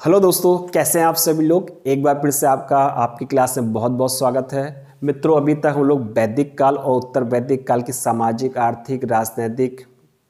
Hello दोस्तों, कैसे हैं आप सभी लोग। एक बार फिर से आपका आपकी क्लास में बहुत बहुत स्वागत है। मित्रों, अभी तक हम लोग वैदिक काल और उत्तर वैदिक काल की सामाजिक, आर्थिक, राजनैतिक,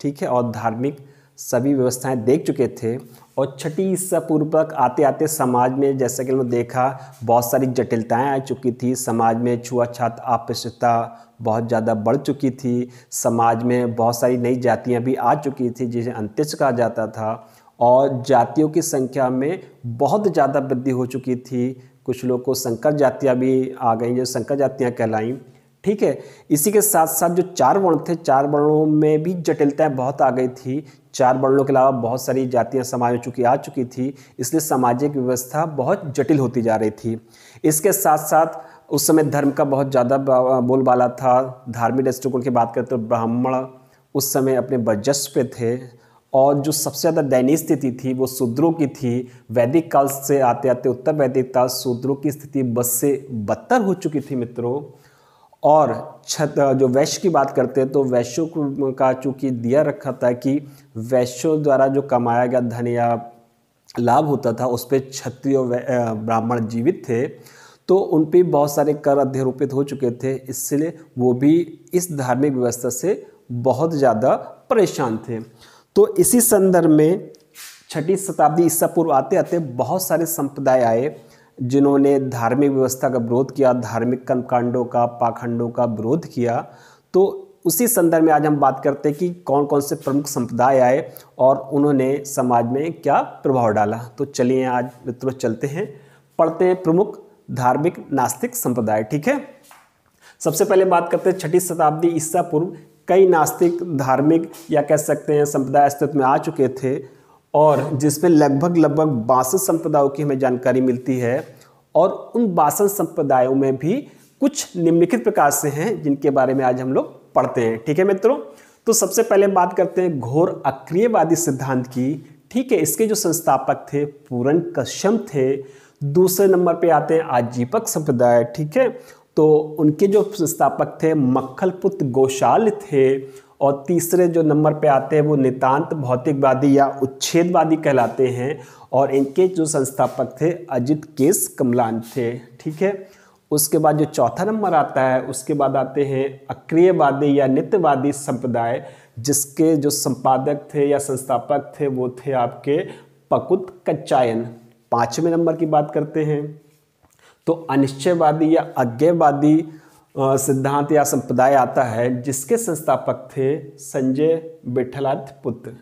ठीक है, और धार्मिक सभी व्यवस्थाएं देख चुके थे। और छठी ईसा पूर्व तक आते आते समाज में, जैसा कि हमने देखा, बहुत सारी जटिलताएं आ चुकी थी। समाज में छुआछूत, अस्पृश्यता बहुत ज़्यादा बढ़ चुकी थी। समाज में बहुत सारी नई जातियां भी आ चुकी थी जिसे अंत्येष्ट कहा जाता था। और जातियों की संख्या में बहुत ज़्यादा वृद्धि हो चुकी थी। कुछ लोग को संकर जातियाँ भी आ गई जो संकर जातियाँ कहलाईं। ठीक है, इसी के साथ साथ जो चार वर्ण थे, चार वर्णों में भी जटिलताएं बहुत आ गई थी। चार वर्णों के अलावा बहुत सारी जातियां समाज में आ चुकी थी, इसलिए सामाजिक व्यवस्था बहुत जटिल होती जा रही थी। इसके साथ साथ उस समय धर्म का बहुत ज़्यादा बोलबाला था। धार्मिक दृष्टिकोण की बात करते तो ब्राह्मण उस समय अपने वर्चस्व पे थे। और जो सबसे ज़्यादा दयनीय स्थिति थी वो शूद्रों की थी। वैदिक काल से आते आते उत्तर वैदिक काल शूद्रों की स्थिति बद से बदतर हो चुकी थी मित्रों। और जो वैश्य की बात करते हैं तो वैश्यों का चूंकि दिया रखा था कि वैश्यों द्वारा जो कमाया गया धन या लाभ होता था उस पर क्षत्रिय ब्राह्मण जीवित थे, तो उन पर बहुत सारे कर अध्यारोपित हो चुके थे। इसलिए वो भी इस धार्मिक व्यवस्था से बहुत ज़्यादा परेशान थे। तो इसी संदर्भ में छठी शताब्दी ईसा पूर्व आते आते बहुत सारे संप्रदाय आए जिन्होंने धार्मिक व्यवस्था का विरोध किया, धार्मिक कर्मकांडों का, पाखंडों का विरोध किया। तो उसी संदर्भ में आज हम बात करते हैं कि कौन कौन से प्रमुख संप्रदाय आए और उन्होंने समाज में क्या प्रभाव डाला। तो चलिए आज मित्रों चलते हैं, पढ़ते हैं प्रमुख धार्मिक नास्तिक संप्रदाय। ठीक है, सबसे पहले बात करते हैं छठी शताब्दी ईसा पूर्व। कई नास्तिक, धार्मिक या कह सकते हैं संप्रदाय अस्तित्व में आ चुके थे और जिसमें लगभग 62 संप्रदायों की हमें जानकारी मिलती है। और उन 62 संप्रदायों में भी कुछ निम्नलिखित प्रकार से हैं जिनके बारे में आज हम लोग पढ़ते हैं। ठीक है मित्रों, तो सबसे पहले बात करते हैं घोर अक्रियवादी सिद्धांत की। ठीक है, इसके जो संस्थापक थे पूरन कश्यप थे। दूसरे नंबर पे आते हैं आजीवक संप्रदाय। ठीक है, तो उनके जो संस्थापक थे मक्खलपुत्र गोशाल थे। और तीसरे जो नंबर पे आते हैं वो नितांत भौतिकवादी या उच्छेदवादी कहलाते हैं और इनके जो संस्थापक थे अजित केस कमलान थे। ठीक है, उसके बाद जो चौथा नंबर आता है उसके बाद आते हैं अक्रियवादी या नित्यवादी संप्रदाय, जिसके जो संपादक थे या संस्थापक थे वो थे आपके पकुत कच्चायन। पाँचवें नंबर की बात करते हैं तो अनिश्चयवादी या अज्ञेयवादी सिद्धांत या संप्रदाय आता है, जिसके संस्थापक थे संजय विठलाथ पुत्र।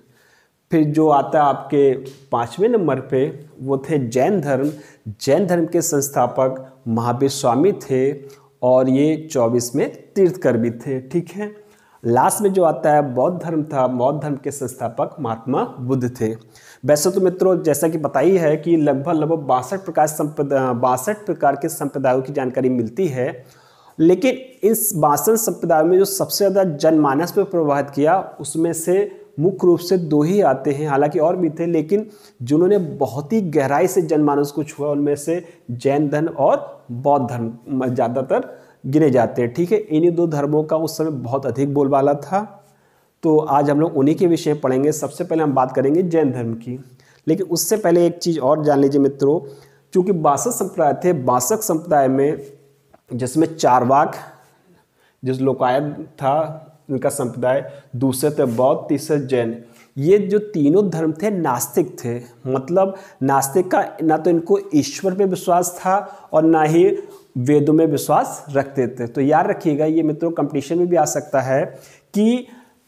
फिर जो आता है आपके पाँचवें नंबर पे वो थे जैन धर्म। जैन धर्म के संस्थापक महावीर स्वामी थे और ये 24वें तीर्थकर भी थे। ठीक है, लास्ट में जो आता है बौद्ध धर्म था। बौद्ध धर्म के संस्थापक महात्मा बुद्ध थे। वैसे तो मित्रों जैसा कि पता ही है कि लगभग 62 प्रकार के संप्रदायों की जानकारी मिलती है, लेकिन इस 62 संप्रदायों में जो सबसे ज़्यादा जनमानस पर प्रभावित किया उसमें से मुख्य रूप से दो ही आते हैं। हालांकि और भी थे, लेकिन जिन्होंने बहुत ही गहराई से जनमानस को छुआ उनमें से जैन धर्म और बौद्ध धर्म ज़्यादातर गिने जाते हैं। ठीक है, इन्हीं दो धर्मों का उस समय बहुत अधिक बोलबाला था। तो आज हम लोग उन्हीं के विषय पढ़ेंगे। सबसे पहले हम बात करेंगे जैन धर्म की, लेकिन उससे पहले एक चीज़ और जान लीजिए मित्रों। चूँकि 62 संप्रदाय थे, 62 संप्रदाय में जिसमें चारवाक जिस लोकायत था उनका संप्रदाय, दूसरे थे बौद्ध, तीसरे जैन। ये जो तीनों धर्म थे नास्तिक थे। मतलब नास्तिक का ना तो इनको ईश्वर पे विश्वास था और ना ही वेदों में विश्वास रखते थे। तो याद रखिएगा, ये मित्रों कंपटीशन में भी आ सकता है कि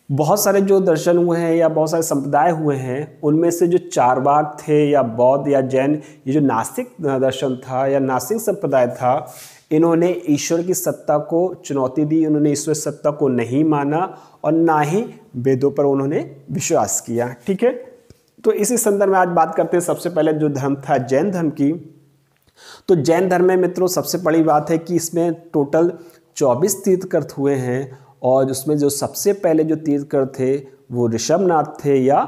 बहुत सारे जो दर्शन हुए हैं या बहुत सारे संप्रदाय हुए हैं उनमें से जो चारवाक थे या बौद्ध या जैन, ये जो नास्तिक दर्शन था या नास्तिक संप्रदाय था, इन्होंने ईश्वर की सत्ता को चुनौती दी। उन्होंने ईश्वर सत्ता को नहीं माना और ना ही वेदों पर उन्होंने विश्वास किया। ठीक है, तो इसी संदर्भ में आज बात करते हैं सबसे पहले जो धर्म था जैन धर्म की। तो जैन धर्म में मित्रों सबसे बड़ी बात है कि इसमें टोटल 24 तीर्थकर हुए हैं और उसमें जो सबसे पहले जो तीर्थकर थे वो ऋषभनाथ थे या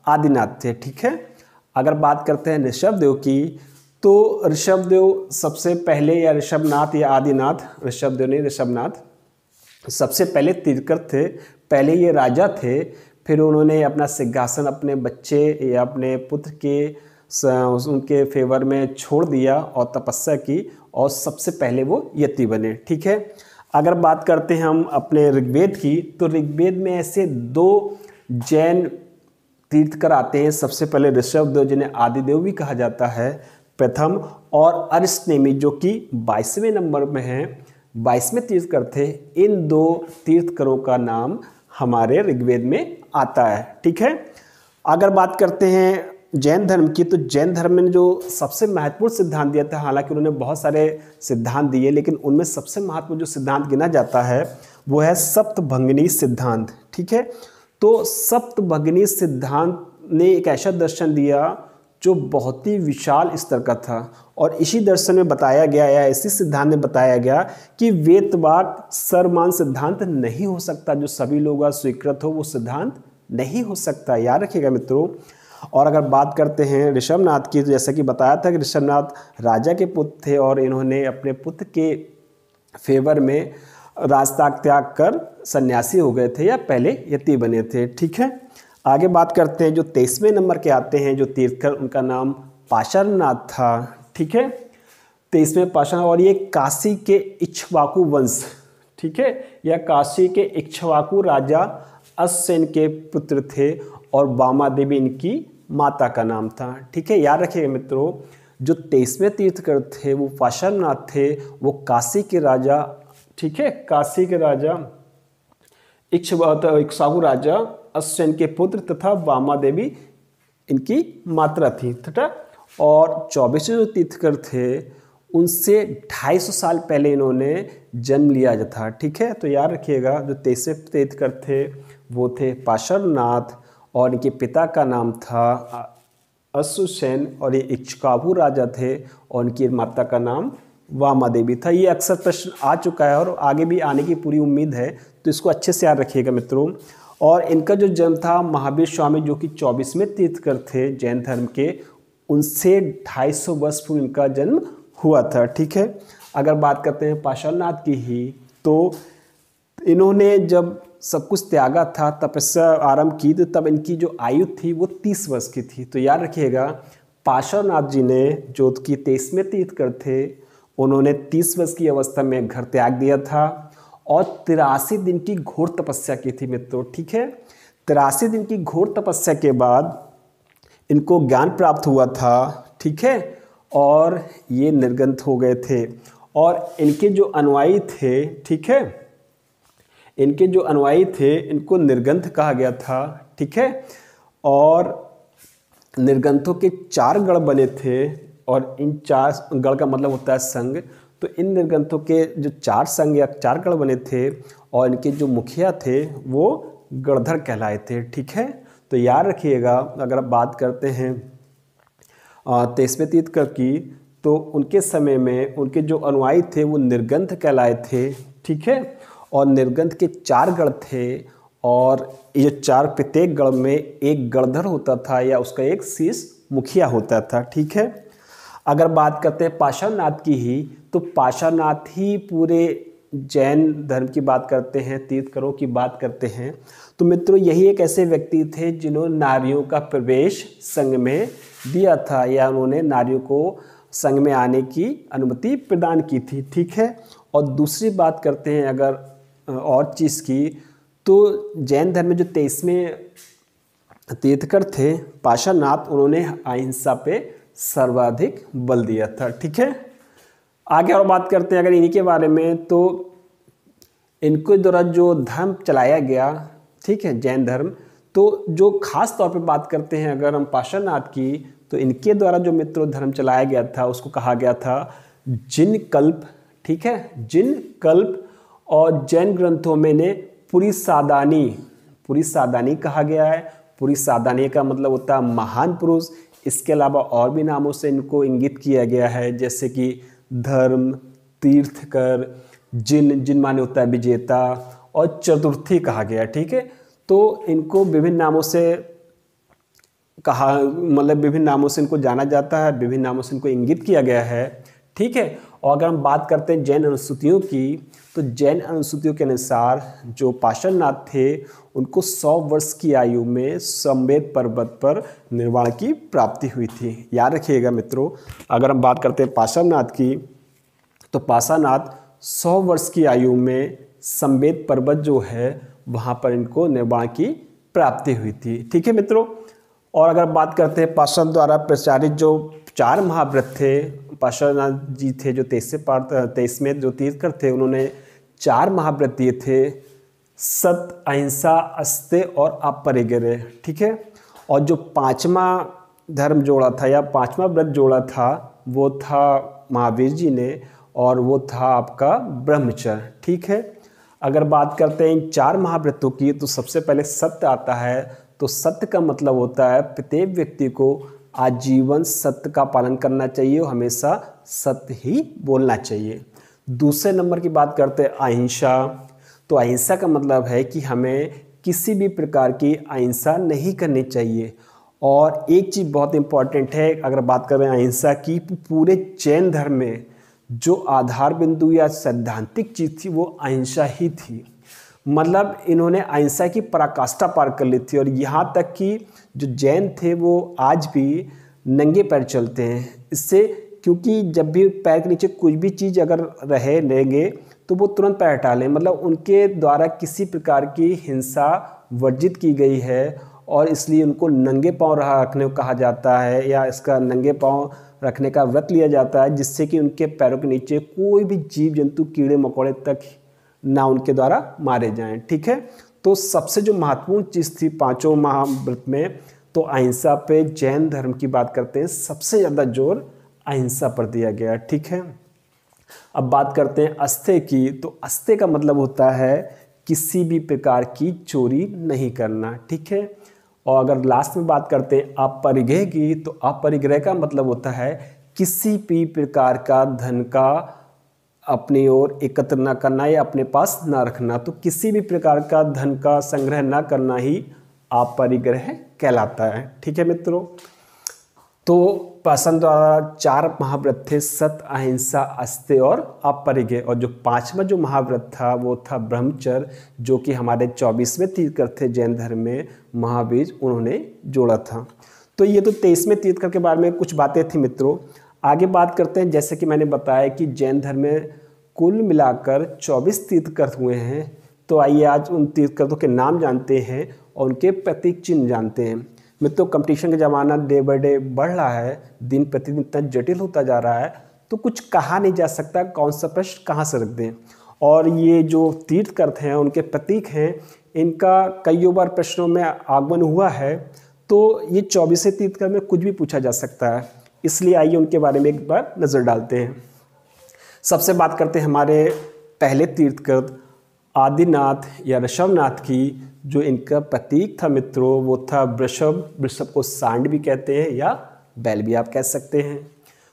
आदिनाथ थे। ठीक है, अगर बात करते हैं ऋषभदेव की तो ऋषभदेव सबसे पहले, या ऋषभनाथ या आदिनाथ, ऋषभदेव नहीं ऋषभनाथ सबसे पहले तीर्थकर थे। पहले ये राजा थे, फिर उन्होंने अपना सिंहासन अपने बच्चे या अपने पुत्र के उनके फेवर में छोड़ दिया और तपस्या की और सबसे पहले वो यति बने। ठीक है, अगर बात करते हैं हम अपने ऋग्वेद की, तो ऋग्वेद में ऐसे 2 जैन तीर्थकर आते हैं। सबसे पहले ऋषभदेव जिन्हें आदिदेव भी कहा जाता है प्रथम, और अरिष्टनेमी जो कि 22वें नंबर में है, 22वें तीर्थकर थे। इन 2 तीर्थकरों का नाम हमारे ऋग्वेद में आता है। ठीक है, अगर बात करते हैं जैन धर्म की, तो जैन धर्म में जो सबसे महत्वपूर्ण सिद्धांत दिया था, हालांकि उन्होंने बहुत सारे सिद्धांत दिए, लेकिन उनमें सबसे महत्वपूर्ण जो सिद्धांत गिना जाता है वो है सप्तभंगिनी सिद्धांत। ठीक है, तो सप्तभंगिनी सिद्धांत ने एक ऐसा दर्शन दिया जो बहुत ही विशाल स्तर का था, और इसी दर्शन में बताया गया या इसी सिद्धांत में बताया गया कि वेदवाद सर्वमान्य सिद्धांत नहीं हो सकता, जो सभी लोगों का स्वीकृत हो वो सिद्धांत नहीं हो सकता। याद रखिएगा मित्रों। और अगर बात करते हैं ऋषभनाथ की, तो जैसा कि बताया था कि ऋषभनाथ राजा के पुत्र थे और इन्होंने अपने पुत्र के फेवर में राजताक त्याग कर सन्यासी हो गए थे या पहले यति बने थे। ठीक है, आगे बात करते हैं जो 23वें नंबर के आते हैं जो तीर्थकर, उनका नाम पार्श्वनाथ था। ठीक है, 23वें पार्श्वनाथ, और ये काशी के इक्ष्वाकु वंश, ठीक है, या काशी के इक्ष्वाकु राजा अश्विन के पुत्र थे और वामा देवी इनकी माता का नाम था। ठीक है, याद रखिएगा मित्रों, जो 23वें तीर्थकर थे वो पार्श्वनाथ थे, वो काशी के राजा, ठीक है, काशी के राजा इक्ष्वाकु राजा अश्विन के पुत्र तथा वामा देवी इनकी माता थी तथा, और 24वें जो तीर्थकर थे उनसे 250 साल पहले इन्होंने जन्म लिया था। ठीक है, तो याद रखिएगा जो 23वें तीर्थकर थे वो थे पार्श्वनाथ, और इनके पिता का नाम था अश्वसेन, और ये इक्ष्वाकु राजा थे, और इनकी माता का नाम वामा देवी था। ये अक्सर प्रश्न आ चुका है और आगे भी आने की पूरी उम्मीद है, तो इसको अच्छे से याद रखिएगा मित्रों। और इनका जो जन्म था महावीर स्वामी जो कि 24वें तीर्थकर थे जैन धर्म के, उनसे 250 वर्ष पूर्व इनका जन्म हुआ था। ठीक है, अगर बात करते हैं पार्श्वनाथ की ही, तो इन्होंने जब सब कुछ त्यागा था, तपस्या आरंभ की, तो तब इनकी जो आयु थी वो 30 वर्ष की थी। तो याद रखिएगा पार्श्वनाथ जी ने जो कि 23वें तीर्थकर थे, उन्होंने 30 वर्ष की अवस्था में घर त्याग दिया था और 83 दिन की घोर तपस्या की थी मित्रों। ठीक है, 83 दिन की घोर तपस्या के बाद इनको ज्ञान प्राप्त हुआ था। ठीक है, और ये निर्गंथ हो गए थे, और इनके जो अनुयायी थे, ठीक है, इनके जो अनुयायी थे इनको निर्गंथ कहा गया था। ठीक है, और निर्गंथों के 4 गण बने थे, और इन 4 गण का मतलब होता है संघ। तो इन निर्गंथों के जो 4 संघ या 4 गण बने थे, और इनके जो मुखिया थे वो गणधर कहलाए थे। ठीक है, तो याद रखिएगा अगर आप बात करते हैं 23वें तीर्थकर की, तो उनके समय में उनके जो अनुयायी थे वो निर्गंथ कहलाए थे। ठीक है, और निर्गंथ के 4 गण थे, और ये 4 प्रत्येक गण में एक गणधर होता था या उसका एक शीर्ष मुखिया होता था। ठीक है, अगर बात करते हैं पार्श्वनाथ की ही, तो पार्श्वनाथ ही पूरे जैन धर्म की बात करते हैं, तीर्थकरों की बात करते हैं, तो मित्रों यही एक ऐसे व्यक्ति थे जिन्होंने नारियों का प्रवेश संघ में दिया था, या उन्होंने नारियों को संघ में आने की अनुमति प्रदान की थी। ठीक है, और दूसरी बात करते हैं अगर और चीज़ की, तो जैन धर्म में जो 23वें तीर्थकर थे पार्श्वनाथ, उन्होंने अहिंसा पे सर्वाधिक बल दिया था। ठीक है, आगे और बात करते हैं अगर इन्हीं के बारे में, तो इनके द्वारा जो धर्म चलाया गया, ठीक है, जैन धर्म, तो जो खास तौर पे बात करते हैं अगर हम पार्श्वनाथ की, तो इनके द्वारा जो मित्रों धर्म चलाया गया था उसको कहा गया था जिन कल्प। ठीक है, जिन कल्प, और जैन ग्रंथों में ने पूरी सादानी कहा गया है। पूरी सादानी का मतलब होता है महान पुरुष। इसके अलावा और भी नामों से इनको इंगित किया गया है, जैसे कि धर्म, तीर्थकर, जिन माने होता है विजेता, और चतुर्थी कहा गया। ठीक है, तो इनको विभिन्न नामों से कहा, मतलब विभिन्न नामों से इनको जाना जाता है, विभिन्न नामों से इनको इंगित किया गया है। ठीक है। और अगर हम बात करते हैं जैन अनुसूतियों की, तो जैन अनुसूतियों के अनुसार जो पार्श्वनाथ थे उनको 100 वर्ष की आयु में सामवेद पर्वत पर निर्वाण की प्राप्ति हुई थी। याद रखिएगा मित्रों, अगर हम बात करते हैं पार्श्वनाथ की, तो पार्श्वनाथ 100 वर्ष की आयु में सामवेद पर्वत जो है वहाँ पर इनको निर्वाण की प्राप्ति हुई थी। ठीक है मित्रों। और अगर बात करते हैं पार्श्वनाथ द्वारा प्रचारित जो 4 महाव्रत थे, पार्श्वनाथ जी थे जो 23वें जो तीर्थकर थे, उन्होंने 4 महाव्रत दिए थे, सत्य, अहिंसा, अस्तेय और अपरिग्रह। ठीक है। और जो 5वां धर्म जोड़ा था या 5वां व्रत जोड़ा था वो था महावीर जी ने, और वो था आपका ब्रह्मचर्य। ठीक है। अगर बात करते हैं इन 4 महाव्रतों की, तो सबसे पहले सत्य आता है। तो सत्य का मतलब होता है प्रत्येक व्यक्ति को आजीवन सत्य का पालन करना चाहिए और हमेशा सत्य ही बोलना चाहिए। दूसरे नंबर की बात करते हैं अहिंसा। तो अहिंसा का मतलब है कि हमें किसी भी प्रकार की अहिंसा नहीं करनी चाहिए। और एक चीज़ बहुत इम्पॉर्टेंट है, अगर बात करें अहिंसा की, पूरे जैन धर्म में जो आधार बिंदु या सैद्धांतिक चीज़ थी वो अहिंसा ही थी। मतलब इन्होंने अहिंसा की पराकाष्ठा पार कर ली थी। और यहाँ तक कि जो जैन थे वो आज भी नंगे पैर चलते हैं। इससे क्योंकि जब भी पैर के नीचे कुछ भी चीज़ अगर लेंगे तो वो तुरंत पैर हटा लें। मतलब उनके द्वारा किसी प्रकार की हिंसा वर्जित की गई है, और इसलिए उनको नंगे पांव रखने को कहा जाता है, या इसका नंगे पांव रखने का व्रत लिया जाता है, जिससे कि उनके पैरों के नीचे कोई भी जीव जंतु, कीड़े मकोड़े तक ना उनके द्वारा मारे जाएं। ठीक है। तो सबसे जो महत्वपूर्ण चीज़ थी 5 महाव्रत में, तो अहिंसा पे जैन धर्म की बात करते हैं, सबसे ज़्यादा जोर अहिंसा पर दिया गया। ठीक है। अब बात करते हैं अस्तेय की। तो अस्तेय का मतलब होता है किसी भी प्रकार की चोरी नहीं करना। ठीक है। और अगर लास्ट में बात करते हैं अपरिग्रह की, तो अपरिग्रह का मतलब होता है किसी भी प्रकार का धन का अपनी ओर एकत्र न करना या अपने पास ना रखना। तो किसी भी प्रकार का धन का संग्रह ना करना ही अपरिग्रह कहलाता है। ठीक है मित्रों। तो पाषाण द्वारा 4 महाव्रत थे, सत्य, अहिंसा, अस्तेय और अपरिग्रह। और जो 5वां जो महाव्रत था वो था ब्रह्मचर्य, जो कि हमारे 24वें तीर्थकर थे जैन धर्म में, महावीर, उन्होंने जोड़ा था। तो ये तो 23वें तीर्थकर के बारे में कुछ बातें थी मित्रों। आगे बात करते हैं, जैसे कि मैंने बताया कि जैन धर्म में कुल मिलाकर 24 तीर्थकर हुए हैं। तो आइए आज उन तीर्थकरों के नाम जानते हैं और उनके प्रतीक चिन्ह जानते हैं। मित्रों, कंपटीशन का ज़माना डे बाय डे बढ़ रहा है, दिन प्रतिदिन इतना जटिल होता जा रहा है, तो कुछ कहा नहीं जा सकता कौन सा प्रश्न कहाँ से रख दें। और ये जो तीर्थकर हैं उनके प्रतीक हैं, इनका कई बार प्रश्नों में आगमन हुआ है। तो ये 24वें तीर्थकर में कुछ भी पूछा जा सकता है, इसलिए आइए उनके बारे में एक बार नज़र डालते हैं। सबसे बात करते हैं हमारे पहले तीर्थकर आदिनाथ या ऋषभनाथ की। जो इनका प्रतीक था मित्रों वो था वृषभ। वृषभ को सांड भी कहते हैं या बैल भी आप कह सकते हैं।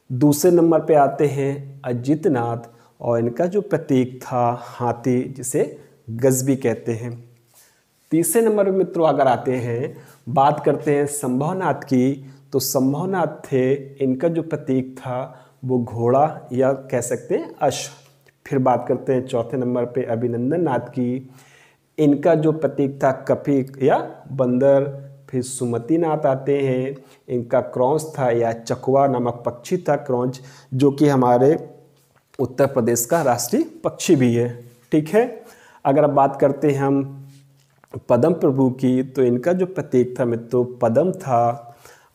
दूसरे नंबर पे आते हैं अजितनाथ, और इनका जो प्रतीक था हाथी, जिसे गज भी कहते हैं। तीसरे नंबर पे मित्रों अगर आते हैं, बात करते हैं संभवनाथ की। तो संभवनाथ थे, इनका जो प्रतीक था वो घोड़ा या कह सकते हैं अश्व। फिर बात करते हैं चौथे नंबर पे अभिनंदन नाथ की। इनका जो प्रतीक था कपिक या बंदर। फिर सुमति नाथ आते हैं, इनका क्रौंच था या चकवा नामक पक्षी था क्रौंच, जो कि हमारे उत्तर प्रदेश का राष्ट्रीय पक्षी भी है। ठीक है। अगर अब बात करते हैं हम पद्म प्रभु की, तो इनका जो प्रतीक था मित्रों पद्म था।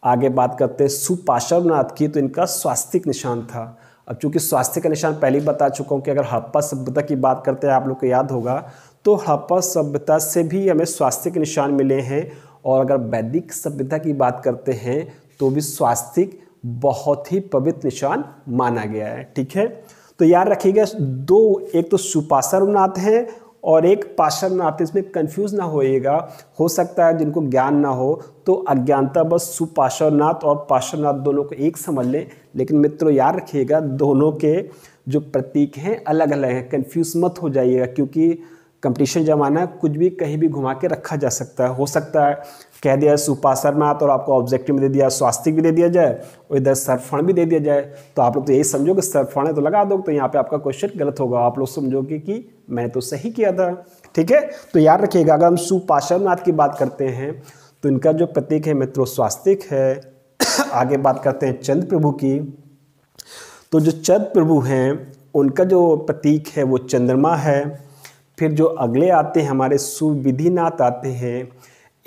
आगे बात करते हैं सुपार्श्वनाथ की, तो इनका स्वास्तिक निशान था। अब चूंकि स्वास्थ्य का निशान पहले ही बता चुका हूँ कि अगर हड़प्पा सभ्यता की बात करते हैं, आप लोग को याद होगा, तो हड़प्पा सभ्यता से भी हमें स्वास्थ्य के निशान मिले हैं। और अगर वैदिक सभ्यता की बात करते हैं तो भी स्वास्तिक बहुत ही पवित्र निशान माना गया है। ठीक है। तो याद रखिएगा दो, एक तो सुपार्श्वनाथ है और एक पार्श्वनाथ, इसमें कंफ्यूज ना होइएगा। हो सकता है जिनको ज्ञान ना हो तो अज्ञानता बस सुपार्श्वनाथ और पार्श्वनाथ दोनों को एक समझ लें। लेकिन मित्रों याद रखिएगा दोनों के जो प्रतीक हैं अलग अलग हैं, कंफ्यूज मत हो जाइएगा, क्योंकि कंपटीशन जमाना है, कुछ भी कहीं भी घुमा के रखा जा सकता है। हो सकता है कह दिया सुपार्श्वनाथ और आपको ऑब्जेक्टिव में दे दिया स्वास्तिक भी दे दिया जाए और इधर सर्वफण भी दे दिया जाए, तो आप लोग तो यही समझोगे सर्वफण है तो लगा दो, तो यहाँ पे आपका क्वेश्चन गलत होगा। आप लोग समझोगे कि मैंने तो सही किया था। ठीक है, तो याद रखिएगा अगर हम सुपार्श्वनाथ की बात करते हैं तो इनका जो प्रतीक है मित्रों स्वास्तिक है। आगे बात करते हैं चंद्र प्रभु की, तो जो चंद्र प्रभु हैं उनका जो प्रतीक है वो चंद्रमा है। फिर जो अगले आते हैं हमारे सुविधिनाथ आते हैं,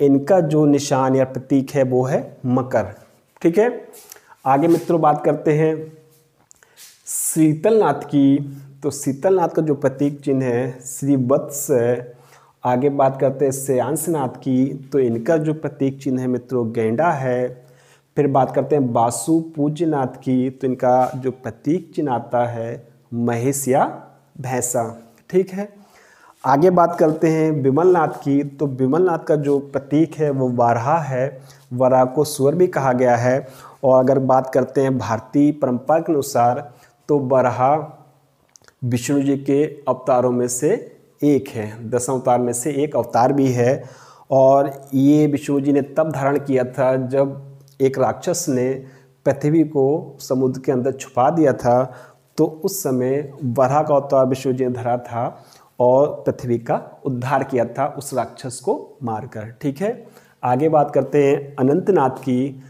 इनका जो निशान या प्रतीक है वो है मकर। ठीक है, आगे मित्रों बात करते हैं शीतलनाथ की, तो शीतलनाथ का जो प्रतीक चिन्ह है श्रीवत्स है। आगे बात करते हैं श्रेयांसनाथ की, तो इनका जो प्रतीक चिन्ह है मित्रों गेंडा है। फिर बात करते हैं बासु पूज्यनाथ की, तो इनका जो प्रतीक चिन्ह आता है महेश या भैंसा। ठीक है, आगे बात करते हैं विमलनाथ की, तो विमलनाथ का जो प्रतीक है वो वाराह है। वाराह को सूअर भी कहा गया है। और अगर बात करते हैं भारतीय परंपरा के अनुसार तो वाराह विष्णु जी के अवतारों में से एक है, 10 अवतार में से एक अवतार भी है। और ये विष्णु जी ने तब धारण किया था जब एक राक्षस ने पृथ्वी को समुद्र के अंदर छुपा दिया था, तो उस समय वराह का अवतार विष्णु जी ने धरा था और पृथ्वी का उद्धार किया था उस राक्षस को मारकर। ठीक है, आगे बात करते हैं अनंतनाथ की।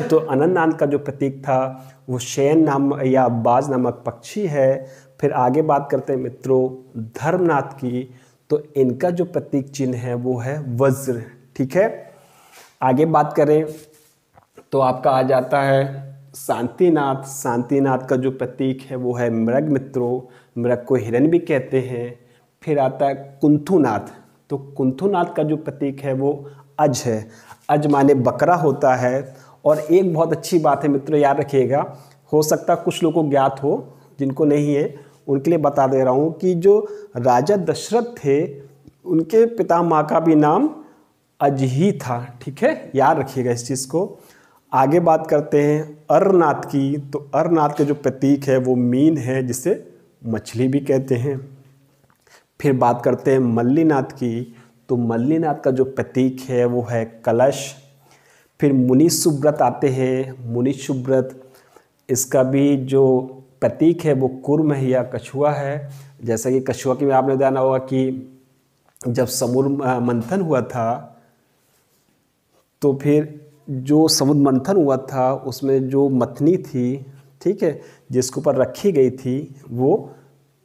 तो अनंतनाथ का जो प्रतीक था वो शयन नाम या बाज नामक पक्षी है। फिर आगे बात करते हैं मित्रों धर्मनाथ की, तो इनका जो प्रतीक चिन्ह है वो है वज्र। ठीक है, आगे बात करें तो आपका आ जाता है शांतिनाथ। शांतिनाथ का जो प्रतीक है वो है मृग मित्रों, मृग को हिरण भी कहते हैं। फिर आता है कुंथुनाथ, तो कुंथुनाथ का जो प्रतीक है वो अज है। अज माने बकरा होता है। और एक बहुत अच्छी बात है मित्रों, याद रखिएगा, हो सकता कुछ लोगों को ज्ञात हो, जिनको नहीं है उनके लिए बता दे रहा हूँ कि जो राजा दशरथ थे उनके पितामह का भी नाम अज ही था। ठीक है, याद रखिएगा इस चीज़ को। आगे बात करते हैं अरनाथ की, तो अरनाथ का जो प्रतीक है वो मीन है, जिसे मछली भी कहते हैं। फिर बात करते हैं मल्लीनाथ की, तो मल्लीनाथ का जो प्रतीक है वो है कलश। फिर मुनि सुब्रत आते हैं। मुनि सुब्रत, इसका भी जो प्रतीक है वो कुर्म है या कछुआ है। जैसा कि कछुआ की में आपने जाना होगा कि जब समुद्र मंथन हुआ था तो फिर जो समुद्र मंथन हुआ था उसमें जो मथनी थी, ठीक है, जिसके ऊपर रखी गई थी वो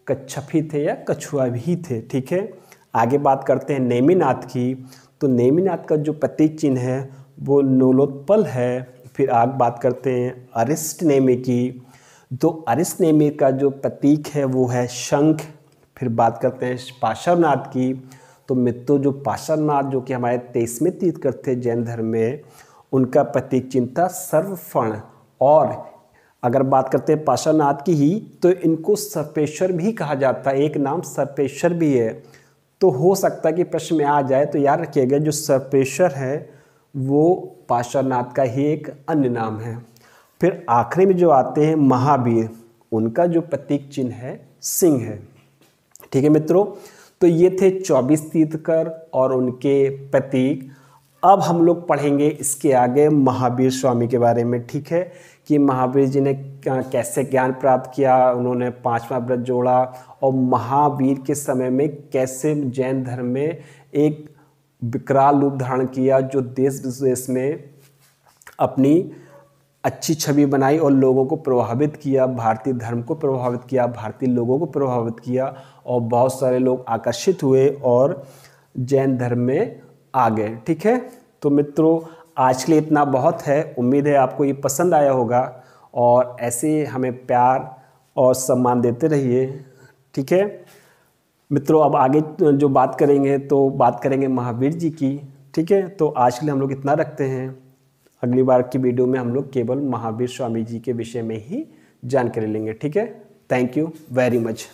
कच्छप ही थे या कछुआ भी थे। ठीक है, आगे बात करते हैं नेमिनाथ की, तो नेमिनाथ का जो प्रतीक चिन्ह है वो नीलोत्पल है। फिर आगे बात करते हैं अरिष्ट नेमि की, तो अरिष्ट नेमि का जो प्रतीक है वो है शंख। फिर बात करते हैं पार्श्वनाथ की, तो मित्रों जो पार्श्वनाथ जो कि हमारे 23वें तीर्थंकर थे जैन धर्म में, उनका प्रतीक चिन्ह था सर्वफण। और अगर बात करते हैं पार्श्वनाथ की ही तो इनको सर्पेश्वर भी कहा जाता है, एक नाम सर्पेश्वर भी है। तो हो सकता है कि प्रश्न में आ जाए, तो याद रखिएगा जो सर्पेश्वर है वो पार्श्वनाथ का ही एक अन्य नाम है। फिर आखिरी में जो आते हैं महावीर, उनका जो प्रतीक चिन्ह है सिंह है। ठीक है मित्रों, तो ये थे 24 तीर्थंकर और उनके प्रतीक। अब हम लोग पढ़ेंगे इसके आगे महावीर स्वामी के बारे में। ठीक है, कि महावीर जी ने कैसे ज्ञान प्राप्त किया, उन्होंने 5वां व्रत जोड़ा और महावीर के समय में कैसे जैन धर्म में एक विकराल रूप धारण किया, जो देश विदेश में अपनी अच्छी छवि बनाई और लोगों को प्रभावित किया, भारतीय धर्म को प्रभावित किया, भारतीय लोगों को प्रभावित किया और बहुत सारे लोग आकर्षित हुए और जैन धर्म में आ गए। ठीक है, तो मित्रों आज के लिए इतना बहुत है। उम्मीद है आपको ये पसंद आया होगा और ऐसे हमें प्यार और सम्मान देते रहिए। ठीक है मित्रों, अब आगे जो बात करेंगे तो बात करेंगे महावीर जी की। ठीक है, तो आज के लिए हम लोग इतना रखते हैं। अगली बार की वीडियो में हम लोग केवल महावीर स्वामी जी के विषय में ही जानकारी लेंगे। ठीक है, थैंक यू वेरी मच।